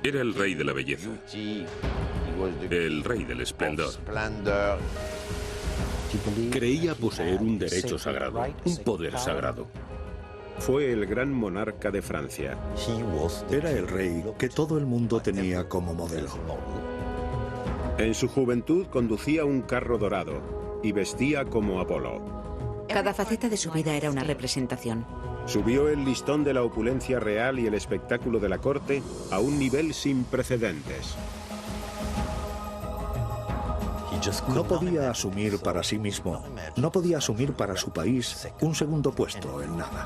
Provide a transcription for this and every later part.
Era el rey de la belleza, el rey del esplendor. Creía poseer un derecho sagrado, un poder sagrado. Fue el gran monarca de Francia. Era el rey que todo el mundo tenía como modelo. En su juventud conducía un carro dorado y vestía como Apolo. Cada faceta de su vida era una representación. Subió el listón de la opulencia real y el espectáculo de la corte a un nivel sin precedentes. No podía asumir para sí mismo, no podía asumir para su país un segundo puesto en nada.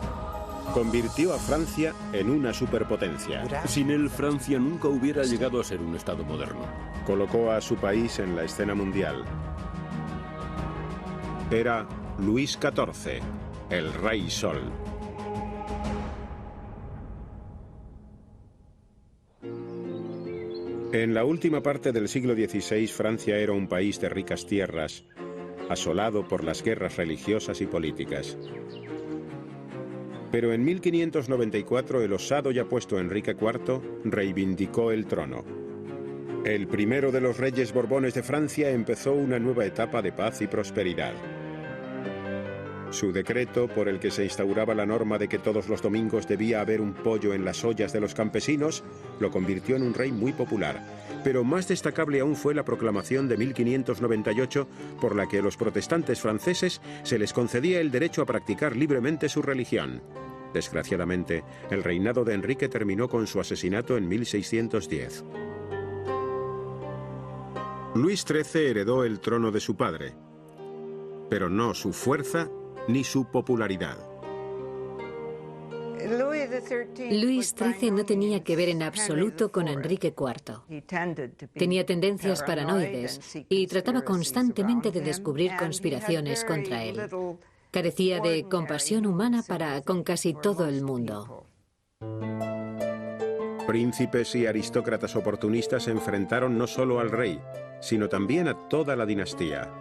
Convirtió a Francia en una superpotencia. Sin él, Francia nunca hubiera llegado a ser un estado moderno. Colocó a su país en la escena mundial. Era Luis XIV, el Rey Sol. En la última parte del siglo XVI, Francia era un país de ricas tierras, asolado por las guerras religiosas y políticas. Pero en 1594 el osado y apuesto Enrique IV reivindicó el trono. El primero de los reyes borbones de Francia empezó una nueva etapa de paz y prosperidad. Su decreto, por el que se instauraba la norma de que todos los domingos debía haber un pollo en las ollas de los campesinos, lo convirtió en un rey muy popular. Pero más destacable aún fue la proclamación de 1598, por la que a los protestantes franceses se les concedía el derecho a practicar libremente su religión. Desgraciadamente, el reinado de Enrique terminó con su asesinato en 1610. Luis XIII heredó el trono de su padre, pero no su fuerza ni su popularidad. Luis XIII no tenía que ver en absoluto con Enrique IV. Tenía tendencias paranoides y trataba constantemente de descubrir conspiraciones contra él. Carecía de compasión humana para con casi todo el mundo. Príncipes y aristócratas oportunistas enfrentaron no solo al rey, sino también a toda la dinastía.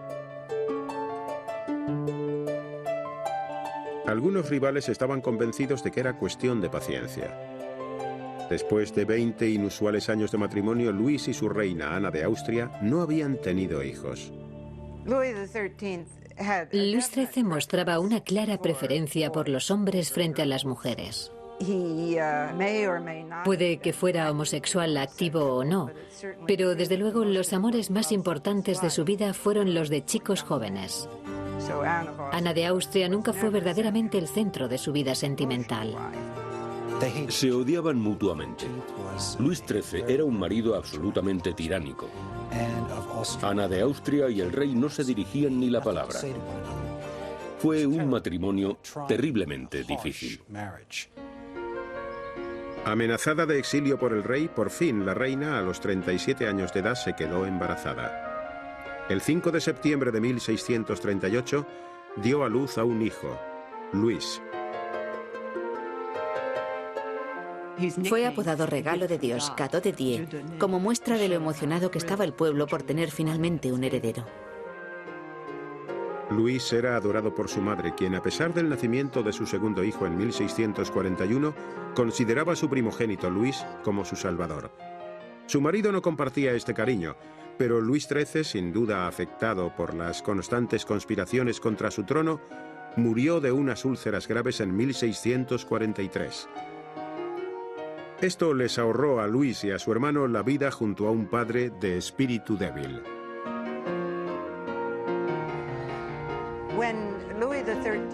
Algunos rivales estaban convencidos de que era cuestión de paciencia. Después de 20 inusuales años de matrimonio, Luis y su reina Ana de Austria no habían tenido hijos. Luis XIII mostraba una clara preferencia por los hombres frente a las mujeres. Puede que fuera homosexual activo o no, pero desde luego los amores más importantes de su vida fueron los de chicos jóvenes. Ana de Austria nunca fue verdaderamente el centro de su vida sentimental. Se odiaban mutuamente. Luis XIII era un marido absolutamente tiránico. Ana de Austria y el rey no se dirigían ni la palabra. Fue un matrimonio terriblemente difícil. Amenazada de exilio por el rey, por fin la reina, a los 37 años de edad, se quedó embarazada. El 5 de septiembre de 1638 dio a luz a un hijo, Luis. Fue apodado Regalo de Dios, Cadeau de Dieu, como muestra de lo emocionado que estaba el pueblo por tener finalmente un heredero. Luis era adorado por su madre, quien, a pesar del nacimiento de su segundo hijo en 1641, consideraba a su primogénito Luis como su salvador. Su marido no compartía este cariño, pero Luis XIII, sin duda afectado por las constantes conspiraciones contra su trono, murió de unas úlceras graves en 1643. Esto les ahorró a Luis y a su hermano la vida junto a un padre de espíritu débil.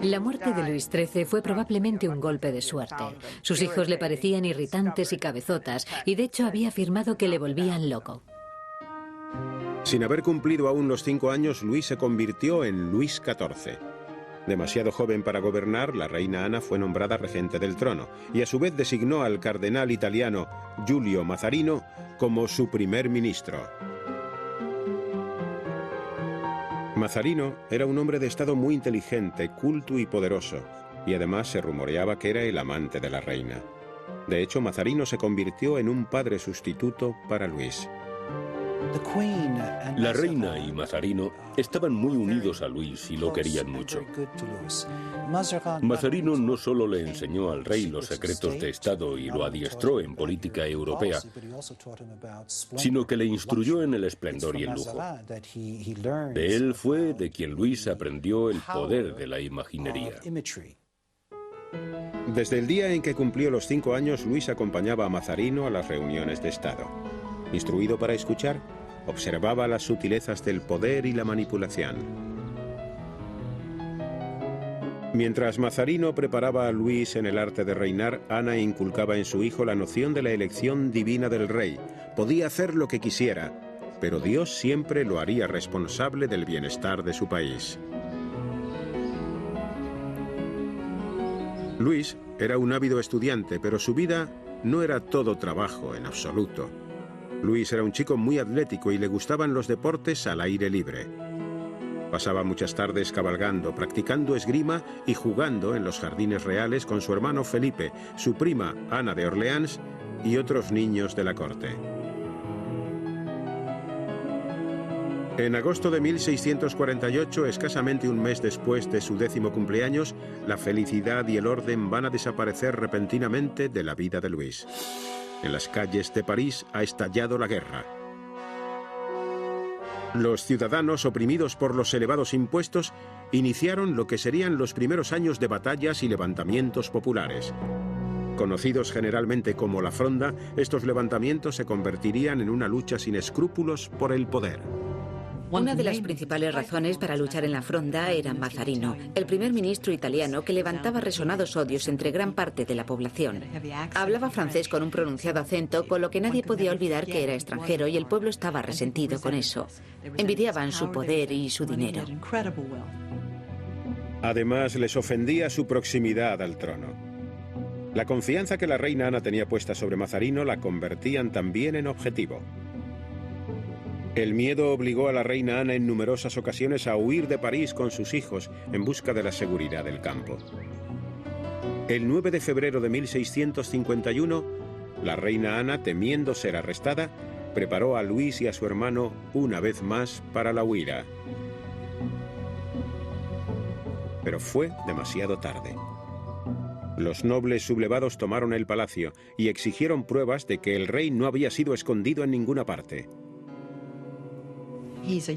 La muerte de Luis XIII fue probablemente un golpe de suerte. Sus hijos le parecían irritantes y cabezotas, y de hecho había afirmado que le volvían loco. Sin haber cumplido aún los 5 años, Luis se convirtió en Luis XIV. Demasiado joven para gobernar, la reina Ana fue nombrada regente del trono y a su vez designó al cardenal italiano Giulio Mazzarino como su primer ministro. Mazzarino era un hombre de estado muy inteligente, culto y poderoso, y además se rumoreaba que era el amante de la reina. De hecho, Mazzarino se convirtió en un padre sustituto para Luis. La reina y Mazarino estaban muy unidos a Luis y lo querían mucho. Mazarino no solo le enseñó al rey los secretos de Estado y lo adiestró en política europea, sino que le instruyó en el esplendor y el lujo. De él fue de quien Luis aprendió el poder de la imaginería. Desde el día en que cumplió los 5 años, Luis acompañaba a Mazarino a las reuniones de Estado. Instruido para escuchar, observaba las sutilezas del poder y la manipulación. Mientras Mazarino preparaba a Luis en el arte de reinar, Ana inculcaba en su hijo la noción de la elección divina del rey. Podía hacer lo que quisiera, pero Dios siempre lo haría responsable del bienestar de su país. Luis era un ávido estudiante, pero su vida no era todo trabajo en absoluto. Luis era un chico muy atlético y le gustaban los deportes al aire libre. Pasaba muchas tardes cabalgando, practicando esgrima y jugando en los jardines reales con su hermano Felipe, su prima Ana de Orleans y otros niños de la corte. En agosto de 1648, escasamente un mes después de su 10º cumpleaños, la felicidad y el orden van a desaparecer repentinamente de la vida de Luis. En las calles de París ha estallado la guerra. Los ciudadanos, oprimidos por los elevados impuestos, iniciaron lo que serían los primeros años de batallas y levantamientos populares. Conocidos generalmente como la Fronda, estos levantamientos se convertirían en una lucha sin escrúpulos por el poder. Una de las principales razones para luchar en la Fronda era Mazarino, el primer ministro italiano que levantaba resonados odios entre gran parte de la población. Hablaba francés con un pronunciado acento, con lo que nadie podía olvidar que era extranjero y el pueblo estaba resentido con eso. Envidiaban su poder y su dinero. Además, les ofendía su proximidad al trono. La confianza que la reina Ana tenía puesta sobre Mazarino la convertían también en objetivo. El miedo obligó a la reina Ana en numerosas ocasiones a huir de París con sus hijos en busca de la seguridad del campo. El 9 de febrero de 1651, la reina Ana, temiendo ser arrestada, preparó a Luis y a su hermano una vez más para la huida. Pero fue demasiado tarde. Los nobles sublevados tomaron el palacio y exigieron pruebas de que el rey no había sido escondido en ninguna parte.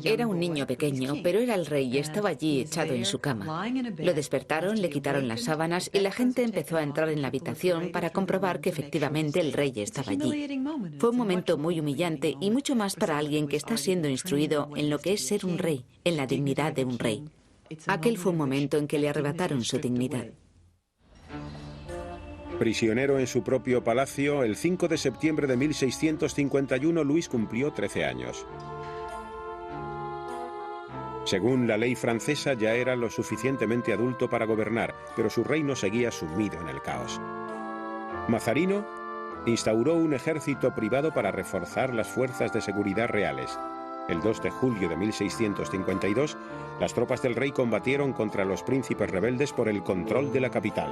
Era un niño pequeño, pero era el rey y estaba allí echado en su cama. Lo despertaron, le quitaron las sábanas y la gente empezó a entrar en la habitación para comprobar que efectivamente el rey estaba allí. Fue un momento muy humillante y mucho más para alguien que está siendo instruido en lo que es ser un rey, en la dignidad de un rey. Aquel fue un momento en que le arrebataron su dignidad. Prisionero en su propio palacio, el 5 de septiembre de 1651 Luis cumplió 13 años. Según la ley francesa, ya era lo suficientemente adulto para gobernar, pero su reino seguía sumido en el caos. Mazarino instauró un ejército privado para reforzar las fuerzas de seguridad reales. El 2 de julio de 1652, las tropas del rey combatieron contra los príncipes rebeldes por el control de la capital.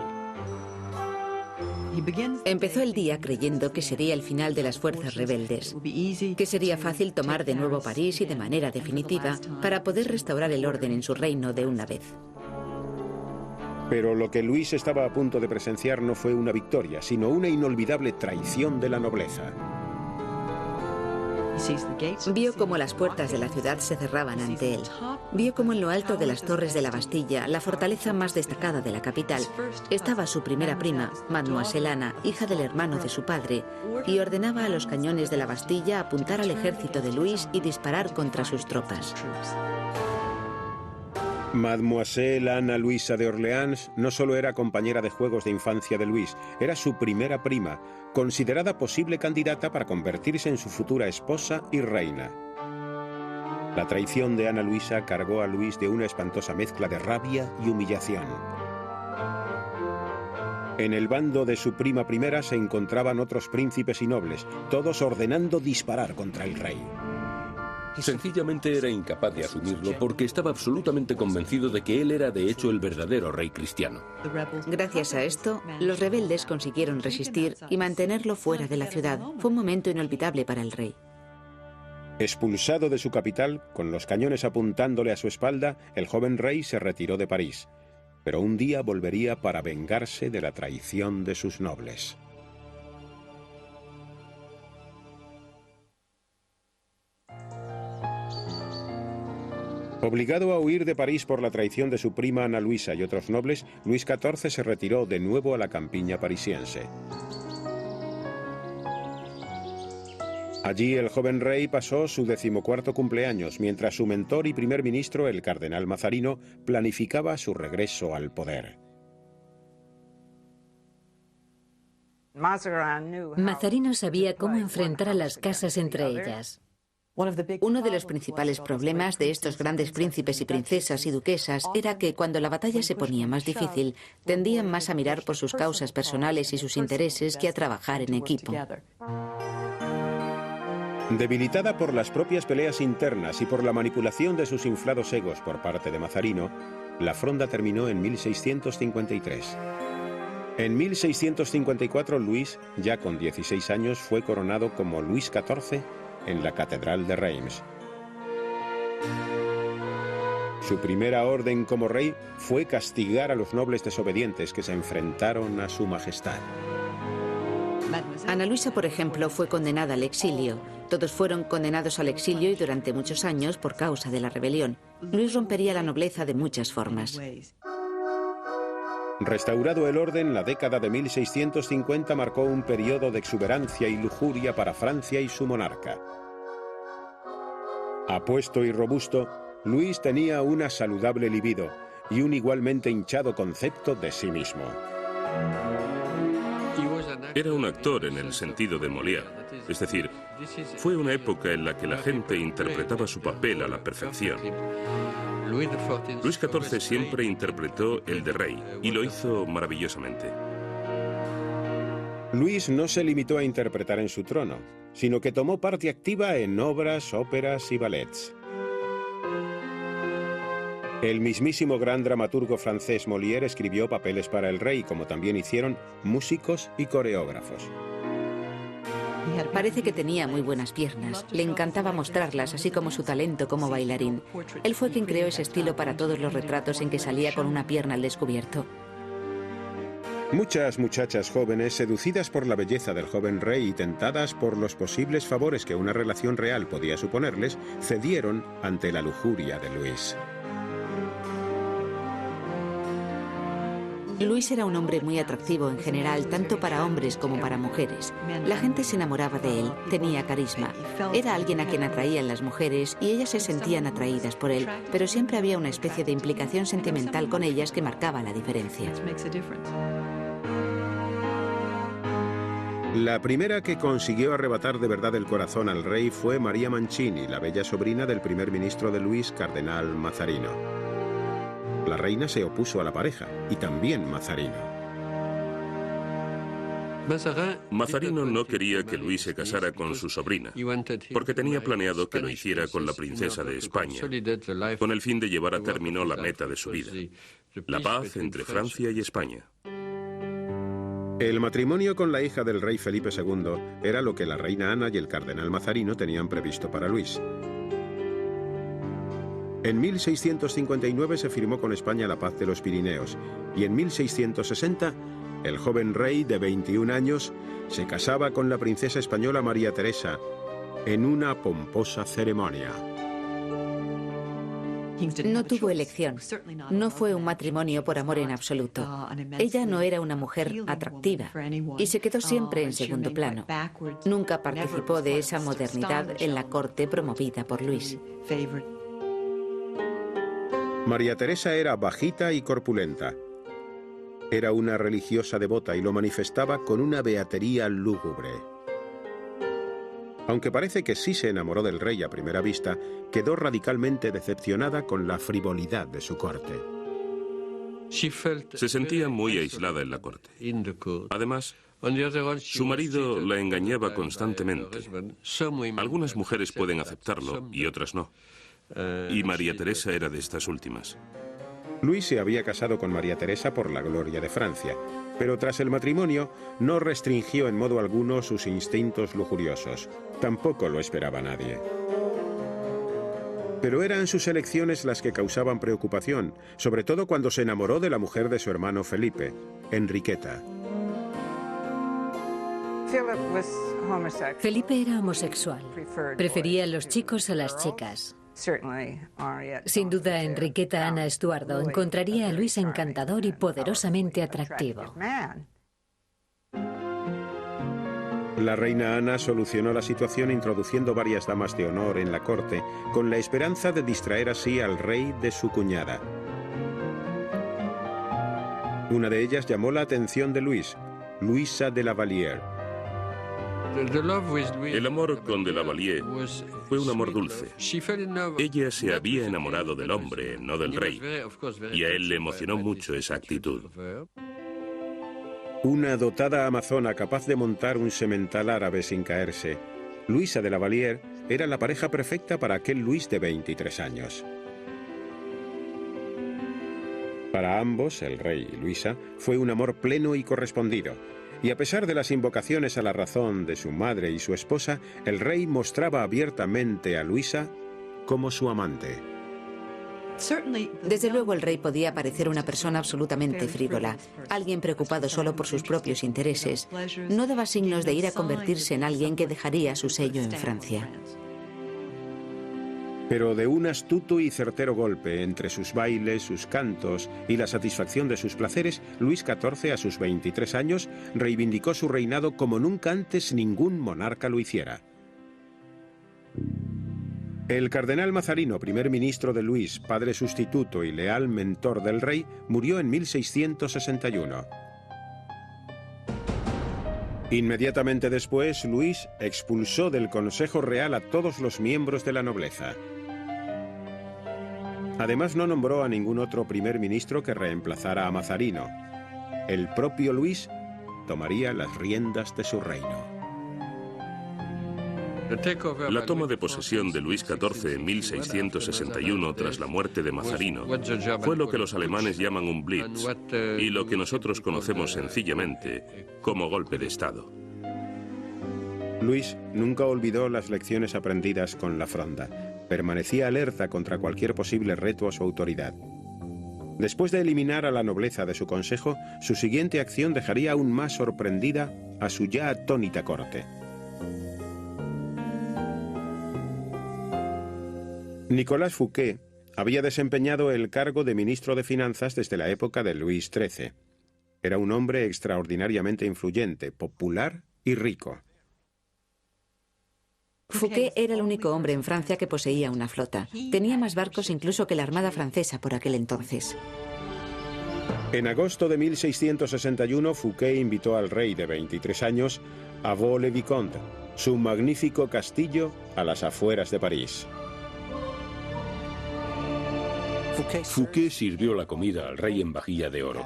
Empezó el día creyendo que sería el final de las fuerzas rebeldes, que sería fácil tomar de nuevo París y de manera definitiva para poder restaurar el orden en su reino de una vez. Pero lo que Luis estaba a punto de presenciar no fue una victoria, sino una inolvidable traición de la nobleza. Vio cómo las puertas de la ciudad se cerraban ante él. Vio cómo en lo alto de las torres de la Bastilla, la fortaleza más destacada de la capital, estaba su primera prima, Mademoiselle Ana, hija del hermano de su padre, y ordenaba a los cañones de la Bastilla apuntar al ejército de Luis y disparar contra sus tropas. Mademoiselle Ana Luisa de Orleans no solo era compañera de juegos de infancia de Luis, era su primera prima, considerada posible candidata para convertirse en su futura esposa y reina. La traición de Ana Luisa cargó a Luis de una espantosa mezcla de rabia y humillación. En el bando de su prima primera se encontraban otros príncipes y nobles, todos ordenando disparar contra el rey. Sencillamente era incapaz de asumirlo porque estaba absolutamente convencido de que él era de hecho el verdadero rey cristiano. Gracias a esto, los rebeldes consiguieron resistir y mantenerlo fuera de la ciudad. Fue un momento inolvidable para el rey. Expulsado de su capital, con los cañones apuntándole a su espalda, el joven rey se retiró de París. Pero un día volvería para vengarse de la traición de sus nobles. Obligado a huir de París por la traición de su prima Ana Luisa y otros nobles, Luis XIV se retiró de nuevo a la campiña parisiense. Allí el joven rey pasó su 14º cumpleaños, mientras su mentor y primer ministro, el cardenal Mazarino, planificaba su regreso al poder. Mazarino sabía cómo enfrentar a las casas entre ellas. Uno de los principales problemas de estos grandes príncipes y princesas y duquesas era que cuando la batalla se ponía más difícil, tendían más a mirar por sus causas personales y sus intereses que a trabajar en equipo. Debilitada por las propias peleas internas y por la manipulación de sus inflados egos por parte de Mazarino, la Fronda terminó en 1653. En 1654 Luis, ya con 16 años, fue coronado como Luis XIV en la Catedral de Reims. Su primera orden como rey fue castigar a los nobles desobedientes que se enfrentaron a su majestad. Ana Luisa, por ejemplo, fue condenada al exilio. Todos fueron condenados al exilio y durante muchos años por causa de la rebelión. Luis rompería la nobleza de muchas formas. Restaurado el orden, la década de 1650 marcó un periodo de exuberancia y lujuria para Francia y su monarca. Apuesto y robusto, Luis tenía una saludable libido y un igualmente hinchado concepto de sí mismo. Era un actor en el sentido de Molière, es decir, fue una época en la que la gente interpretaba su papel a la perfección. Luis XIV siempre interpretó el de rey y lo hizo maravillosamente. Luis no se limitó a interpretar en su trono, sino que tomó parte activa en obras, óperas y ballets. El mismísimo gran dramaturgo francés Molière escribió papeles para el rey, como también hicieron músicos y coreógrafos. Parece que tenía muy buenas piernas. Le encantaba mostrarlas, así como su talento como bailarín. Él fue quien creó ese estilo para todos los retratos en que salía con una pierna al descubierto. Muchas muchachas jóvenes, seducidas por la belleza del joven rey y tentadas por los posibles favores que una relación real podía suponerles, cedieron ante la lujuria de Luis. Luis era un hombre muy atractivo en general, tanto para hombres como para mujeres. La gente se enamoraba de él, tenía carisma. Era alguien a quien atraían las mujeres y ellas se sentían atraídas por él, pero siempre había una especie de implicación sentimental con ellas que marcaba la diferencia. La primera que consiguió arrebatar de verdad el corazón al rey fue María Mancini, la bella sobrina del primer ministro de Luis, cardenal Mazarino. La reina se opuso a la pareja, y también Mazarino. Mazarino no quería que Luis se casara con su sobrina, porque tenía planeado que lo hiciera con la princesa de España, con el fin de llevar a término la meta de su vida, la paz entre Francia y España. El matrimonio con la hija del rey Felipe II era lo que la reina Ana y el cardenal Mazarino tenían previsto para Luis. En 1659 se firmó con España la Paz de los Pirineos y en 1660 el joven rey de 21 años se casaba con la princesa española María Teresa en una pomposa ceremonia. No tuvo elección. No fue un matrimonio por amor en absoluto. Ella no era una mujer atractiva y se quedó siempre en segundo plano. Nunca participó de esa modernidad en la corte promovida por Luis. María Teresa era bajita y corpulenta. Era una religiosa devota y lo manifestaba con una beatería lúgubre. Aunque parece que sí se enamoró del rey a primera vista, quedó radicalmente decepcionada con la frivolidad de su corte. Se sentía muy aislada en la corte. Además, su marido la engañaba constantemente. Algunas mujeres pueden aceptarlo y otras no. Y María Teresa era de estas últimas. Luis se había casado con María Teresa por la gloria de Francia, pero tras el matrimonio no restringió en modo alguno sus instintos lujuriosos. Tampoco lo esperaba nadie. Pero eran sus elecciones las que causaban preocupación, sobre todo cuando se enamoró de la mujer de su hermano Felipe, Enriqueta. Felipe era homosexual. Prefería a los chicos a las chicas. Sin duda, Enriqueta Ana Estuardo encontraría a Luis encantador y poderosamente atractivo. La reina Ana solucionó la situación introduciendo varias damas de honor en la corte, con la esperanza de distraer así al rey de su cuñada. Una de ellas llamó la atención de Luis, Luisa de la Vallière. El amor con de la Vallière fue un amor dulce. Ella se había enamorado del hombre, no del rey, y a él le emocionó mucho esa actitud. Una dotada amazona capaz de montar un semental árabe sin caerse, Luisa de la Vallière era la pareja perfecta para aquel Luis de 23 años. Para ambos, el rey y Luisa, fue un amor pleno y correspondido. Y a pesar de las invocaciones a la razón de su madre y su esposa, el rey mostraba abiertamente a Luisa como su amante. Desde luego el rey podía parecer una persona absolutamente frívola, alguien preocupado solo por sus propios intereses. No daba signos de ir a convertirse en alguien que dejaría su sello en Francia. Pero de un astuto y certero golpe entre sus bailes, sus cantos y la satisfacción de sus placeres, Luis XIV, a sus 23 años, reivindicó su reinado como nunca antes ningún monarca lo hiciera. El cardenal Mazarino, primer ministro de Luis, padre sustituto y leal mentor del rey, murió en 1661. Inmediatamente después, Luis expulsó del Consejo Real a todos los miembros de la nobleza. Además, no nombró a ningún otro primer ministro que reemplazara a Mazarino. El propio Luis tomaría las riendas de su reino. La toma de posesión de Luis XIV en 1661 tras la muerte de Mazarino fue lo que los alemanes llaman un blitz y lo que nosotros conocemos sencillamente como golpe de Estado. Luis nunca olvidó las lecciones aprendidas con la Fronda. Permanecía alerta contra cualquier posible reto a su autoridad. Después de eliminar a la nobleza de su consejo, su siguiente acción dejaría aún más sorprendida a su ya atónita corte. Nicolas Fouquet había desempeñado el cargo de ministro de Finanzas desde la época de Luis XIII. Era un hombre extraordinariamente influyente, popular y rico. Fouquet era el único hombre en Francia que poseía una flota. Tenía más barcos incluso que la Armada francesa por aquel entonces. En agosto de 1661, Fouquet invitó al rey de 23 años a Vaux-le-Vicomte, su magnífico castillo a las afueras de París. Fouquet sirvió la comida al rey en vajilla de oro.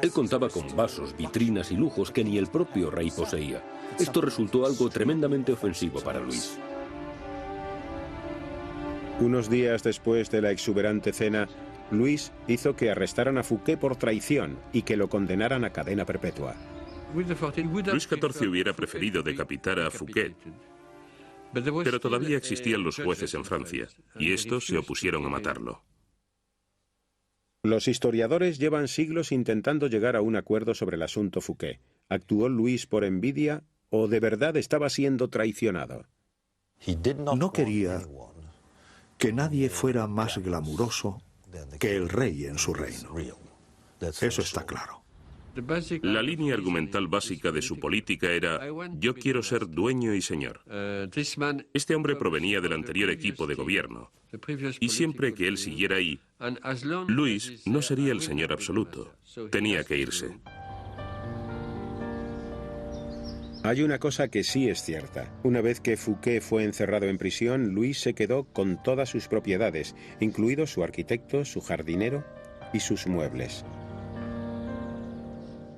Él contaba con vasos, vitrinas y lujos que ni el propio rey poseía. Esto resultó algo tremendamente ofensivo para Luis. Unos días después de la exuberante cena, Luis hizo que arrestaran a Fouquet por traición y que lo condenaran a cadena perpetua. Luis XIV hubiera preferido decapitar a Fouquet, pero todavía existían los jueces en Francia, y estos se opusieron a matarlo. Los historiadores llevan siglos intentando llegar a un acuerdo sobre el asunto Fouquet. ¿Actuó Luis por envidia o de verdad estaba siendo traicionado? No quería que nadie fuera más glamuroso que el rey en su reino. Eso está claro. La línea argumental básica de su política era: yo quiero ser dueño y señor. Este hombre provenía del anterior equipo de gobierno, y siempre que él siguiera ahí, Luis no sería el señor absoluto. Tenía que irse. Hay una cosa que sí es cierta. Una vez que Fouquet fue encerrado en prisión, Luis se quedó con todas sus propiedades, incluidos su arquitecto, su jardinero y sus muebles.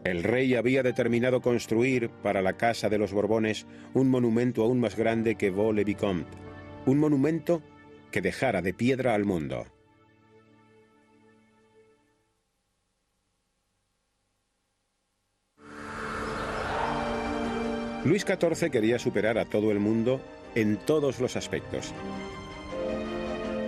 El rey había determinado construir para la Casa de los Borbones un monumento aún más grande que Vaux-le-Vicomte, un monumento que dejara de piedra al mundo. Luis XIV quería superar a todo el mundo en todos los aspectos.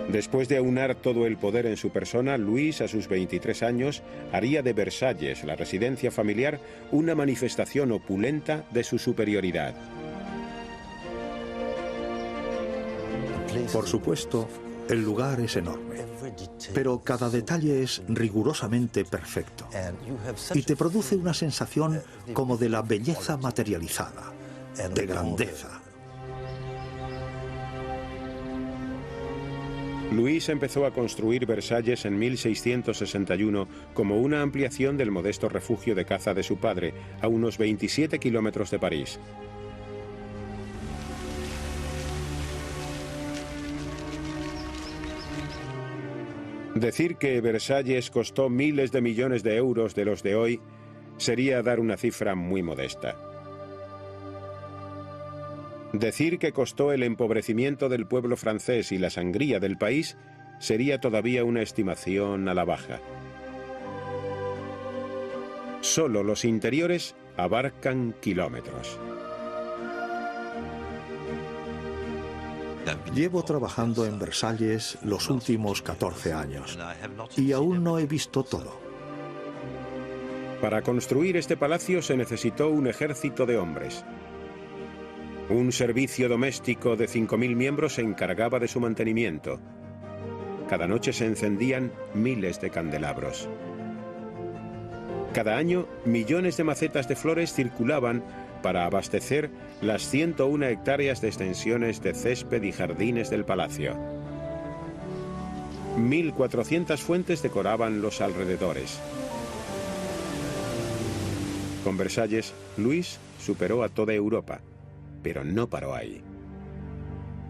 Después de aunar todo el poder en su persona, Luis, a sus 23 años, haría de Versalles, la residencia familiar, una manifestación opulenta de su superioridad. Por supuesto, el lugar es enorme, pero cada detalle es rigurosamente perfecto y te produce una sensación como de la belleza materializada, de grandeza. Luis empezó a construir Versalles en 1661 como una ampliación del modesto refugio de caza de su padre, a unos 27 kilómetros de París. Decir que Versalles costó miles de millones de euros de los de hoy sería dar una cifra muy modesta. Decir que costó el empobrecimiento del pueblo francés y la sangría del país sería todavía una estimación a la baja. Solo los interiores abarcan kilómetros. Llevo trabajando en Versalles los últimos 14 años y aún no he visto todo. Para construir este palacio se necesitó un ejército de hombres. Un servicio doméstico de 5.000 miembros se encargaba de su mantenimiento. Cada noche se encendían miles de candelabros. Cada año, millones de macetas de flores circulaban para abastecer las 101 hectáreas de extensiones de césped y jardines del palacio. 1.400 fuentes decoraban los alrededores. Con Versalles, Luis superó a toda Europa, pero no paró ahí.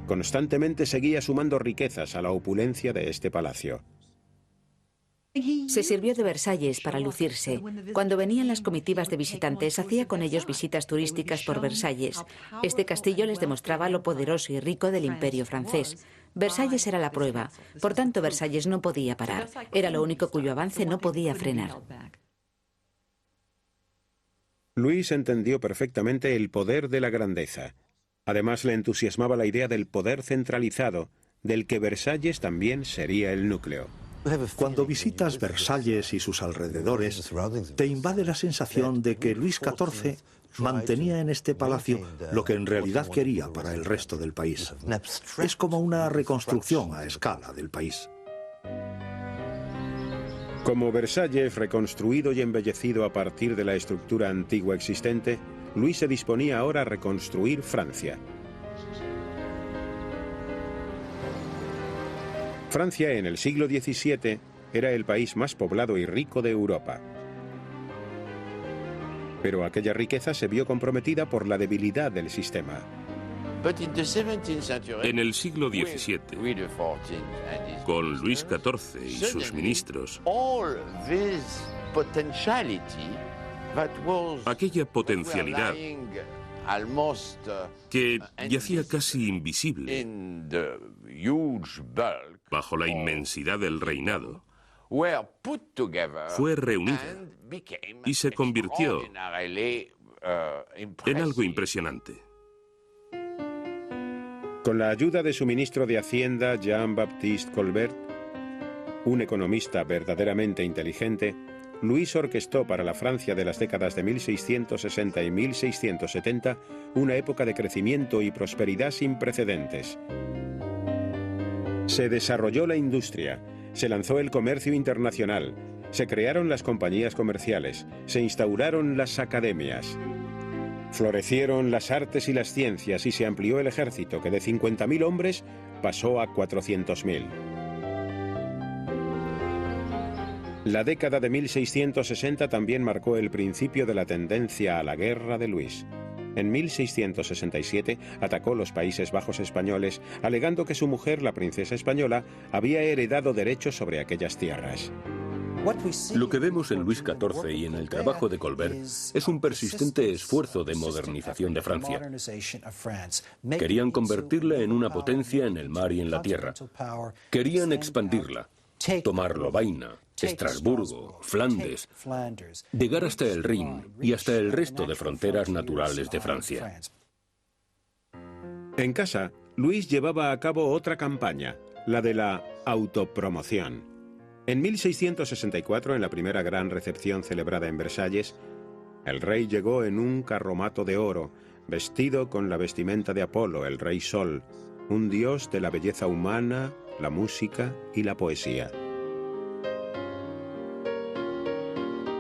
Constantemente seguía sumando riquezas a la opulencia de este palacio. Se sirvió de Versalles para lucirse. Cuando venían las comitivas de visitantes, hacía con ellos visitas turísticas por Versalles. Este castillo les demostraba lo poderoso y rico del imperio francés. Versalles era la prueba. Por tanto, Versalles no podía parar. Era lo único cuyo avance no podía frenar. Luis entendió perfectamente el poder de la grandeza. Además, le entusiasmaba la idea del poder centralizado, del que Versalles también sería el núcleo. Cuando visitas Versalles y sus alrededores, te invade la sensación de que Luis XIV mantenía en este palacio lo que en realidad quería para el resto del país. Es como una reconstrucción a escala del país. Como Versalles reconstruido y embellecido a partir de la estructura antigua existente, Luis se disponía ahora a reconstruir Francia. Francia en el siglo XVII era el país más poblado y rico de Europa. Pero aquella riqueza se vio comprometida por la debilidad del sistema. En el siglo XVII, con Luis XIV y sus ministros, aquella potencialidad que yacía casi invisible bajo la inmensidad del reinado, fue reunida y se convirtió en algo impresionante. Con la ayuda de su ministro de Hacienda, Jean-Baptiste Colbert, un economista verdaderamente inteligente, Luis orquestó para la Francia de las décadas de 1660 y 1670 una época de crecimiento y prosperidad sin precedentes. Se desarrolló la industria, se lanzó el comercio internacional, se crearon las compañías comerciales, se instauraron las academias. Florecieron las artes y las ciencias y se amplió el ejército, que de 50.000 hombres pasó a 400.000. La década de 1660 también marcó el principio de la tendencia a la guerra de Luis. En 1667 atacó los Países Bajos españoles, alegando que su mujer, la princesa española, había heredado derechos sobre aquellas tierras. Lo que vemos en Luis XIV y en el trabajo de Colbert es un persistente esfuerzo de modernización de Francia. Querían convertirla en una potencia en el mar y en la tierra. Querían expandirla, tomar Lovaina, Estrasburgo, Flandes, llegar hasta el Rin y hasta el resto de fronteras naturales de Francia. En casa, Luis llevaba a cabo otra campaña, la de la autopromoción. En 1664, en la primera gran recepción celebrada en Versalles, el rey llegó en un carromato de oro, vestido con la vestimenta de Apolo, el rey Sol, un dios de la belleza humana, la música y la poesía.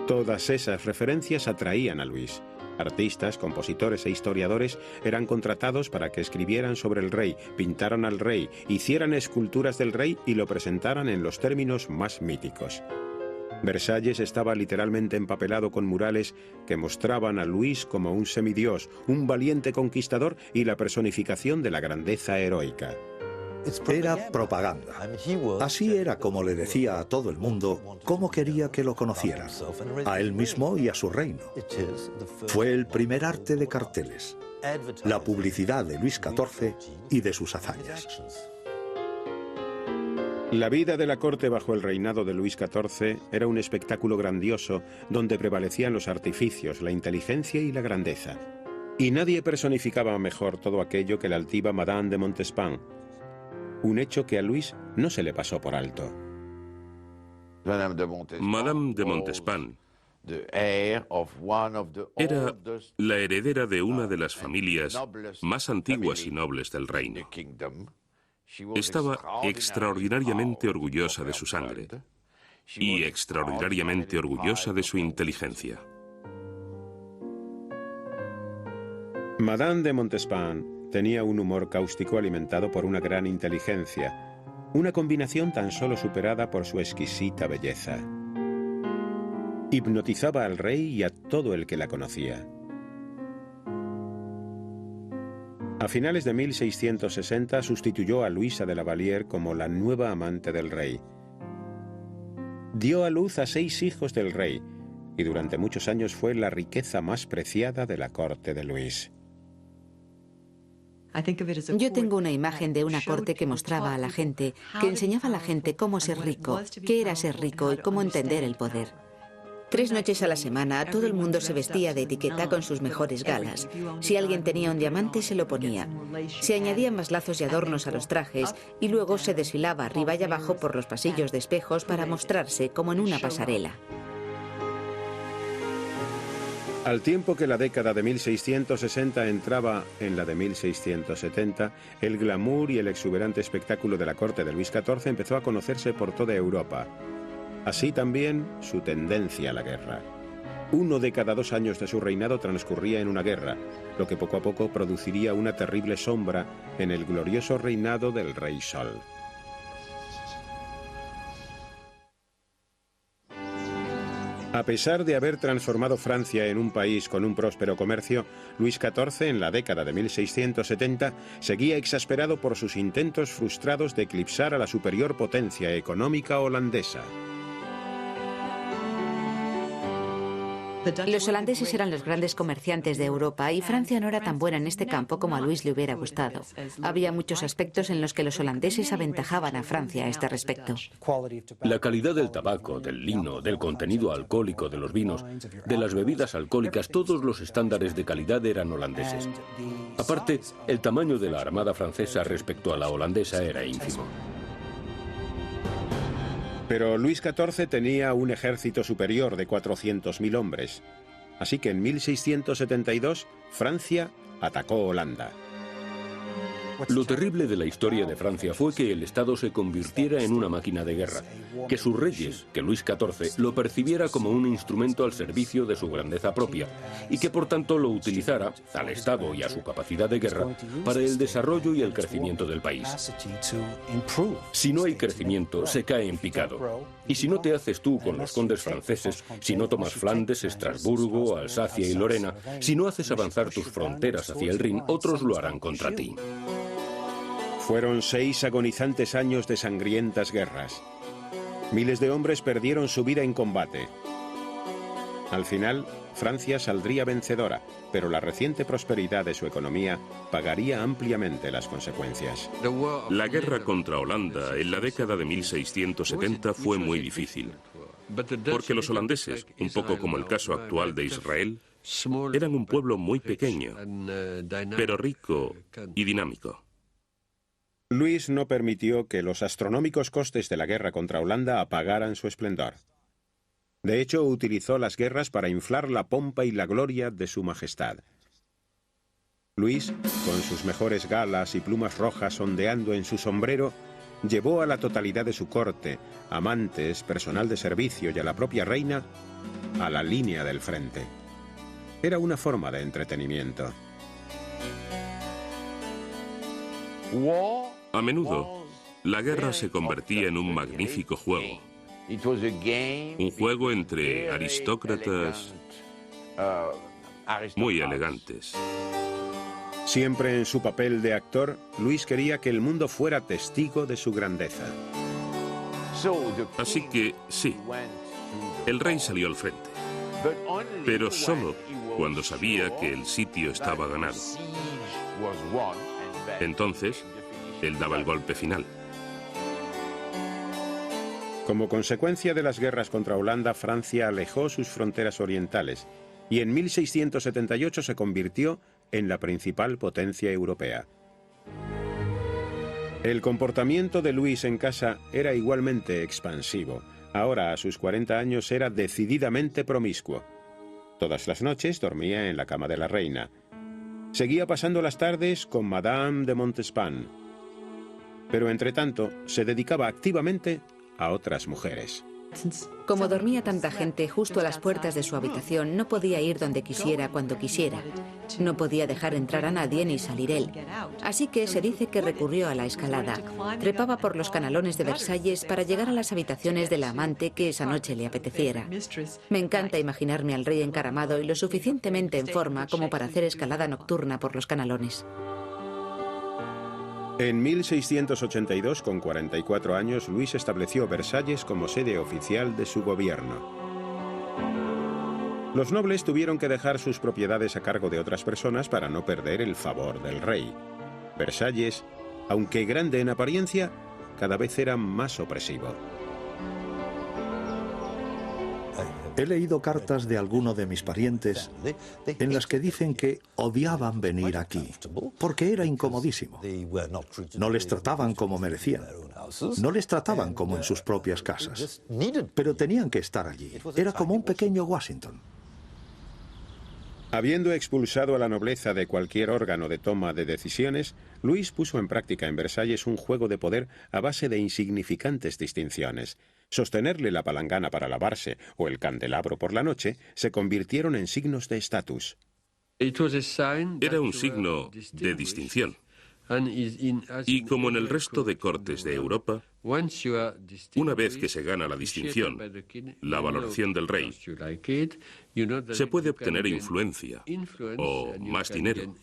Todas esas referencias atraían a Luis. Artistas, compositores e historiadores eran contratados para que escribieran sobre el rey, pintaran al rey, hicieran esculturas del rey y lo presentaran en los términos más míticos. Versalles estaba literalmente empapelado con murales que mostraban a Luis como un semidios, un valiente conquistador y la personificación de la grandeza heroica. Era propaganda. Así era como le decía a todo el mundo cómo quería que lo conocieran, a él mismo y a su reino. Fue el primer arte de carteles, la publicidad de Luis XIV y de sus hazañas. La vida de la corte bajo el reinado de Luis XIV era un espectáculo grandioso donde prevalecían los artificios, la inteligencia y la grandeza. Y nadie personificaba mejor todo aquello que la altiva Madame de Montespan, un hecho que a Luis no se le pasó por alto. Madame de Montespan era la heredera de una de las familias más antiguas y nobles del reino. Estaba extraordinariamente orgullosa de su sangre y extraordinariamente orgullosa de su inteligencia. Madame de Montespan tenía un humor cáustico alimentado por una gran inteligencia, una combinación tan solo superada por su exquisita belleza. Hipnotizaba al rey y a todo el que la conocía. A finales de 1660 sustituyó a Luisa de la Vallière como la nueva amante del rey. Dio a luz a 6 hijos del rey y durante muchos años fue la riqueza más preciada de la corte de Luis. Yo tengo una imagen de una corte que mostraba a la gente, que enseñaba a la gente cómo ser rico, qué era ser rico y cómo entender el poder. 3 noches a la semana todo el mundo se vestía de etiqueta con sus mejores galas. Si alguien tenía un diamante se lo ponía. Se añadían más lazos y adornos a los trajes y luego se desfilaba arriba y abajo por los pasillos de espejos para mostrarse como en una pasarela. Al tiempo que la década de 1660 entraba en la de 1670, el glamour y el exuberante espectáculo de la corte de Luis XIV empezó a conocerse por toda Europa. Así también su tendencia a la guerra. 1 de cada 2 años de su reinado transcurría en una guerra, lo que poco a poco produciría una terrible sombra en el glorioso reinado del rey Sol. A pesar de haber transformado Francia en un país con un próspero comercio, Luis XIV, en la década de 1670, seguía exasperado por sus intentos frustrados de eclipsar a la superior potencia económica holandesa. Los holandeses eran los grandes comerciantes de Europa y Francia no era tan buena en este campo como a Luis le hubiera gustado. Había muchos aspectos en los que los holandeses aventajaban a Francia a este respecto. La calidad del tabaco, del lino, del contenido alcohólico de los vinos, de las bebidas alcohólicas, todos los estándares de calidad eran holandeses. Aparte, el tamaño de la armada francesa respecto a la holandesa era ínfimo. Pero Luis XIV tenía un ejército superior de 400.000 hombres. Así que en 1672, Francia atacó Holanda. Lo terrible de la historia de Francia fue que el Estado se convirtiera en una máquina de guerra, que sus reyes, que Luis XIV, lo percibiera como un instrumento al servicio de su grandeza propia, y que por tanto lo utilizara, al Estado y a su capacidad de guerra, para el desarrollo y el crecimiento del país. Si no hay crecimiento, se cae en picado. Y si no te haces tú con los condes franceses, si no tomas Flandes, Estrasburgo, Alsacia y Lorena, si no haces avanzar tus fronteras hacia el Rin, otros lo harán contra ti. Fueron 6 agonizantes años de sangrientas guerras. Miles de hombres perdieron su vida en combate. Al final, Francia saldría vencedora, pero la reciente prosperidad de su economía pagaría ampliamente las consecuencias. La guerra contra Holanda en la década de 1670 fue muy difícil, porque los holandeses, un poco como el caso actual de Israel, eran un pueblo muy pequeño, pero rico y dinámico. Luis no permitió que los astronómicos costes de la guerra contra Holanda apagaran su esplendor. De hecho, utilizó las guerras para inflar la pompa y la gloria de su majestad. Luis, con sus mejores galas y plumas rojas ondeando en su sombrero, llevó a la totalidad de su corte, amantes, personal de servicio y a la propia reina a la línea del frente. Era una forma de entretenimiento. A menudo, la guerra se convertía en un magnífico juego. Un juego entre aristócratas muy elegantes. Siempre en su papel de actor, Luis quería que el mundo fuera testigo de su grandeza. Así que, sí, el rey salió al frente, pero solo cuando sabía que el sitio estaba ganado. Entonces, él daba el golpe final. Como consecuencia de las guerras contra Holanda, Francia alejó sus fronteras orientales y en 1678 se convirtió en la principal potencia europea. El comportamiento de Luis en casa era igualmente expansivo. Ahora, a sus 40 años, era decididamente promiscuo. Todas las noches dormía en la cama de la reina. Seguía pasando las tardes con Madame de Montespan. Pero, entretanto, se dedicaba activamente a otras mujeres. Como dormía tanta gente justo a las puertas de su habitación, no podía ir donde quisiera cuando quisiera. No podía dejar entrar a nadie ni salir él. Así que se dice que recurrió a la escalada. Trepaba por los canalones de Versalles para llegar a las habitaciones de la amante que esa noche le apeteciera. Me encanta imaginarme al rey encaramado y lo suficientemente en forma como para hacer escalada nocturna por los canalones. En 1682, con 44 años, Luis estableció Versalles como sede oficial de su gobierno. Los nobles tuvieron que dejar sus propiedades a cargo de otras personas para no perder el favor del rey. Versalles, aunque grande en apariencia, cada vez era más opresivo. He leído cartas de alguno de mis parientes en las que dicen que odiaban venir aquí, porque era incomodísimo. No les trataban como merecían. No les trataban como en sus propias casas. Pero tenían que estar allí. Era como un pequeño Washington. Habiendo expulsado a la nobleza de cualquier órgano de toma de decisiones, Luis puso en práctica en Versalles un juego de poder a base de insignificantes distinciones. Sostenerle la palangana para lavarse o el candelabro por la noche se convirtieron en signos de estatus. Era un signo de distinción. Y como en el resto de cortes de Europa, una vez que se gana la distinción, la valoración del rey, se puede obtener influencia, o más dinero,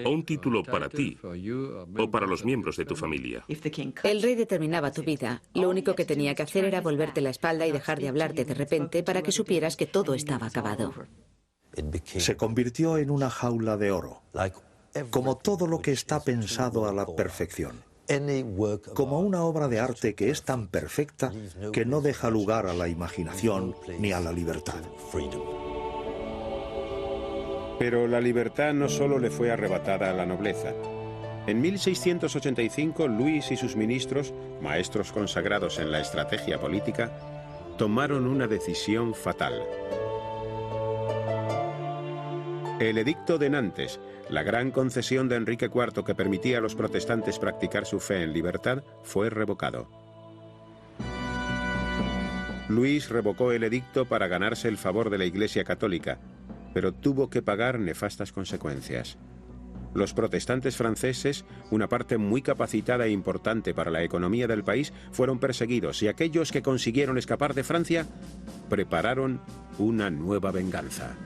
o un título para ti, o para los miembros de tu familia. El rey determinaba tu vida. Lo único que tenía que hacer era volverte la espalda y dejar de hablarte de repente para que supieras que todo estaba acabado. Se convirtió en una jaula de oro, como todo lo que está pensado a la perfección. Como una obra de arte que es tan perfecta que no deja lugar a la imaginación ni a la libertad. Pero la libertad no solo le fue arrebatada a la nobleza. En 1685, Luis y sus ministros, maestros consagrados en la estrategia política, tomaron una decisión fatal. El Edicto de Nantes, la gran concesión de Enrique IV que permitía a los protestantes practicar su fe en libertad, fue revocado. Luis revocó el edicto para ganarse el favor de la Iglesia Católica, pero tuvo que pagar nefastas consecuencias. Los protestantes franceses, una parte muy capacitada e importante para la economía del país, fueron perseguidos y aquellos que consiguieron escapar de Francia prepararon una nueva venganza.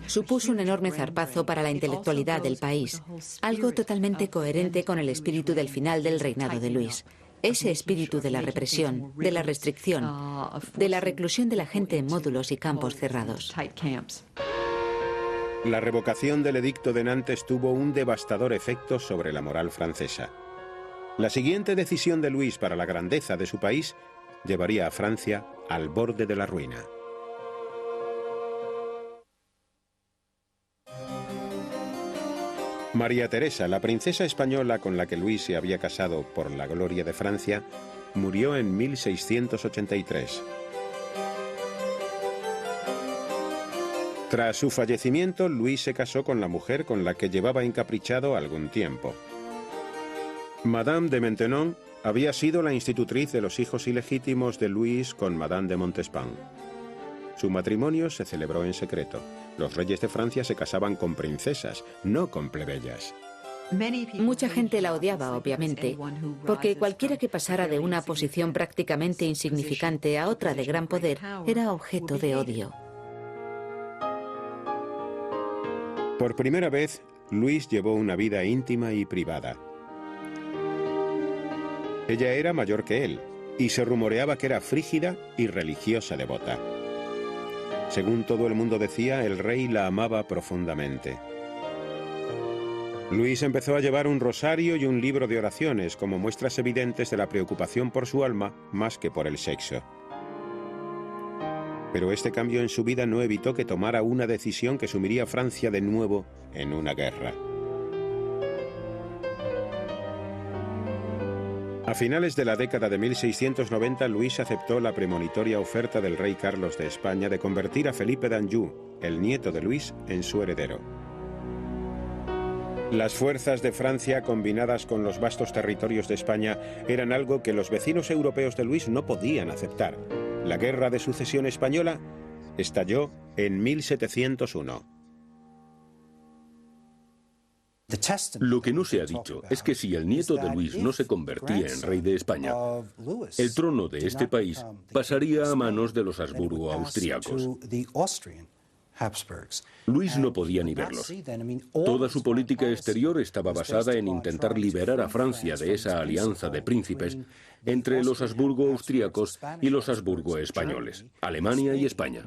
Supuso un enorme zarpazo para la intelectualidad del país, algo totalmente coherente con el espíritu del final del reinado de Luis. Ese espíritu de la represión, de la restricción, de la reclusión de la gente en módulos y campos cerrados. La revocación del Edicto de Nantes tuvo un devastador efecto sobre la moral francesa. La siguiente decisión de Luis para la grandeza de su país llevaría a Francia al borde de la ruina. María Teresa, la princesa española con la que Luis se había casado por la gloria de Francia, murió en 1683. Tras su fallecimiento, Luis se casó con la mujer con la que llevaba encaprichado algún tiempo. Madame de Maintenon había sido la institutriz de los hijos ilegítimos de Luis con Madame de Montespan. Su matrimonio se celebró en secreto. Los reyes de Francia se casaban con princesas, no con plebeyas. Mucha gente la odiaba, obviamente, porque cualquiera que pasara de una posición prácticamente insignificante a otra de gran poder era objeto de odio. Por primera vez, Luis llevó una vida íntima y privada. Ella era mayor que él, y se rumoreaba que era frígida y religiosa devota. Según todo el mundo decía, el rey la amaba profundamente. Luis empezó a llevar un rosario y un libro de oraciones como muestras evidentes de la preocupación por su alma más que por el sexo. Pero este cambio en su vida no evitó que tomara una decisión que sumiría a Francia de nuevo en una guerra. A finales de la década de 1690, Luis aceptó la premonitoria oferta del rey Carlos de España de convertir a Felipe d'Anjou, el nieto de Luis, en su heredero. Las fuerzas de Francia, combinadas con los vastos territorios de España, eran algo que los vecinos europeos de Luis no podían aceptar. La Guerra de Sucesión Española estalló en 1701. Lo que no se ha dicho es que si el nieto de Luis no se convertía en rey de España, el trono de este país pasaría a manos de los Habsburgo austríacos. Luis no podía ni verlos. Toda su política exterior estaba basada en intentar liberar a Francia de esa alianza de príncipes entre los Habsburgo austríacos y los Habsburgo españoles, Alemania y España.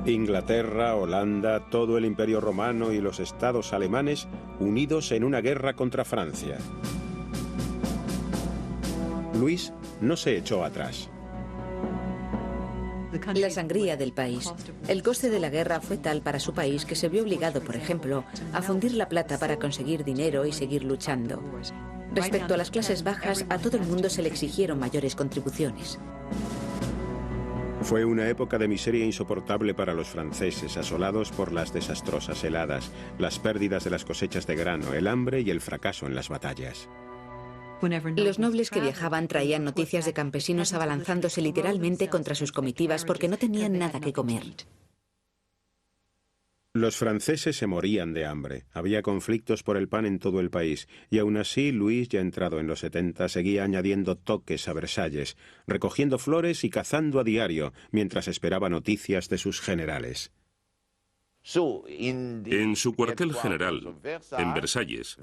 Inglaterra, Holanda, todo el Imperio Romano y los estados alemanes unidos en una guerra contra Francia. Luis no se echó atrás. La sangría del país. El coste de la guerra fue tal para su país que se vio obligado, por ejemplo, a fundir la plata para conseguir dinero y seguir luchando. Respecto a las clases bajas, a todo el mundo se le exigieron mayores contribuciones. Fue una época de miseria insoportable para los franceses, asolados por las desastrosas heladas, las pérdidas de las cosechas de grano, el hambre y el fracaso en las batallas. Los nobles que viajaban traían noticias de campesinos abalanzándose literalmente contra sus comitivas porque no tenían nada que comer. Los franceses se morían de hambre. Había conflictos por el pan en todo el país. Y aún así, Luis, ya entrado en los 70, seguía añadiendo toques a Versalles, recogiendo flores y cazando a diario, mientras esperaba noticias de sus generales. En su cuartel general, en Versalles,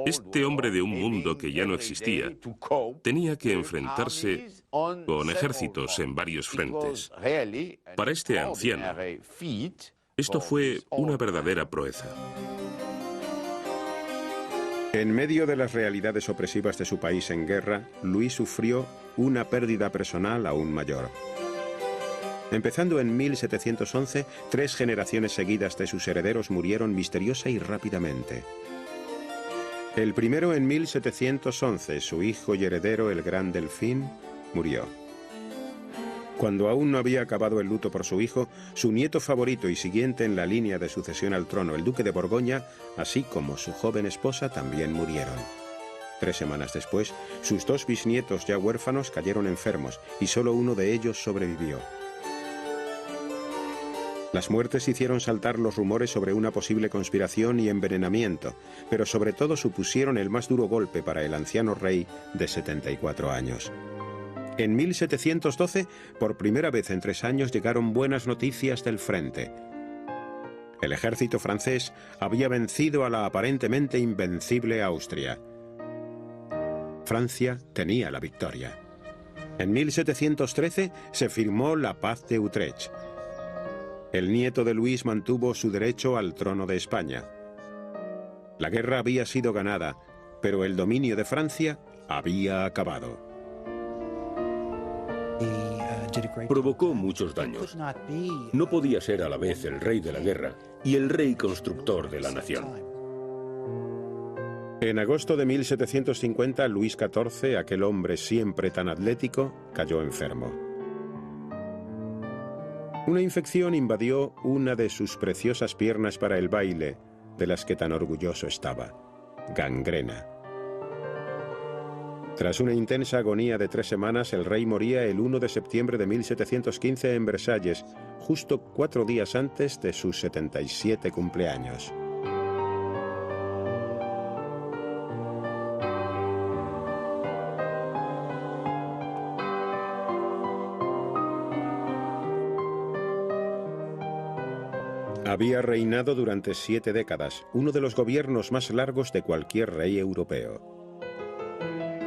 este hombre de un mundo que ya no existía tenía que enfrentarse con ejércitos en varios frentes. Para este anciano, esto fue una verdadera proeza. En medio de las realidades opresivas de su país en guerra, Luis sufrió una pérdida personal aún mayor. Empezando en 1711, 3 generaciones seguidas de sus herederos murieron misteriosa y rápidamente. El primero en 1711, su hijo y heredero, el gran Delfín, murió. Cuando aún no había acabado el luto por su hijo, su nieto favorito y siguiente en la línea de sucesión al trono, el duque de Borgoña, así como su joven esposa, también murieron. 3 semanas después, sus 2 bisnietos ya huérfanos cayeron enfermos y solo uno de ellos sobrevivió. Las muertes hicieron saltar los rumores sobre una posible conspiración y envenenamiento, pero sobre todo supusieron el más duro golpe para el anciano rey de 74 años. En 1712, por primera vez en 3 años, llegaron buenas noticias del frente. El ejército francés había vencido a la aparentemente invencible Austria. Francia tenía la victoria. En 1713 se firmó la Paz de Utrecht. El nieto de Luis mantuvo su derecho al trono de España. La guerra había sido ganada, pero el dominio de Francia había acabado. Provocó muchos daños. No podía ser a la vez el rey de la guerra y el rey constructor de la nación. En agosto de 1750, Luis XIV, aquel hombre siempre tan atlético, cayó enfermo. Una infección invadió una de sus preciosas piernas para el baile, de las que tan orgulloso estaba: gangrena. Tras una intensa agonía de 3 semanas, el rey moría el 1 de septiembre de 1715 en Versalles, justo 4 días antes de sus 77 cumpleaños. Había reinado durante 7 décadas, uno de los gobiernos más largos de cualquier rey europeo.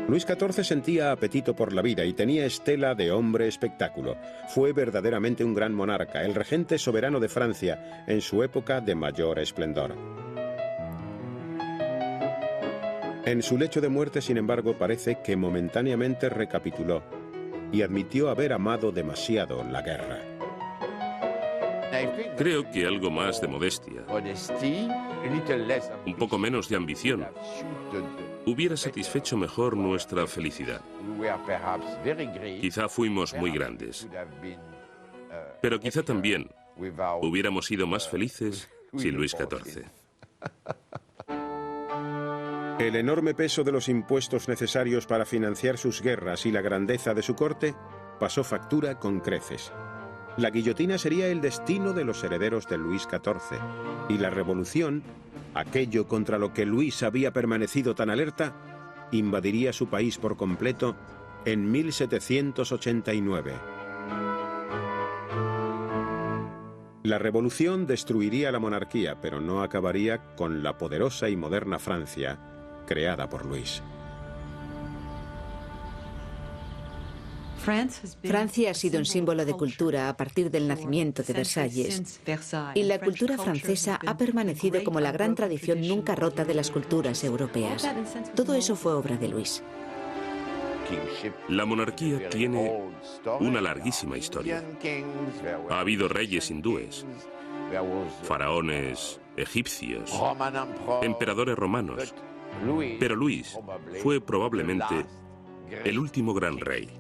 Luis XIV sentía apetito por la vida y tenía estela de hombre espectáculo. Fue verdaderamente un gran monarca, el regente soberano de Francia, en su época de mayor esplendor. En su lecho de muerte, sin embargo, parece que momentáneamente recapituló y admitió haber amado demasiado la guerra. Creo que algo más de modestia, un poco menos de ambición, hubiera satisfecho mejor nuestra felicidad. Quizá fuimos muy grandes, pero quizá también hubiéramos sido más felices sin Luis XIV. El enorme peso de los impuestos necesarios para financiar sus guerras y la grandeza de su corte pasó factura con creces. La guillotina sería el destino de los herederos de Luis XIV, y la revolución, aquello contra lo que Luis había permanecido tan alerta, invadiría su país por completo en 1789. La revolución destruiría la monarquía, pero no acabaría con la poderosa y moderna Francia, creada por Luis. Francia ha sido un símbolo de cultura a partir del nacimiento de Versalles, y la cultura francesa ha permanecido como la gran tradición nunca rota de las culturas europeas. Todo eso fue obra de Luis. La monarquía tiene una larguísima historia. Ha habido reyes hindúes, faraones egipcios, emperadores romanos, pero Luis fue probablemente el último gran rey.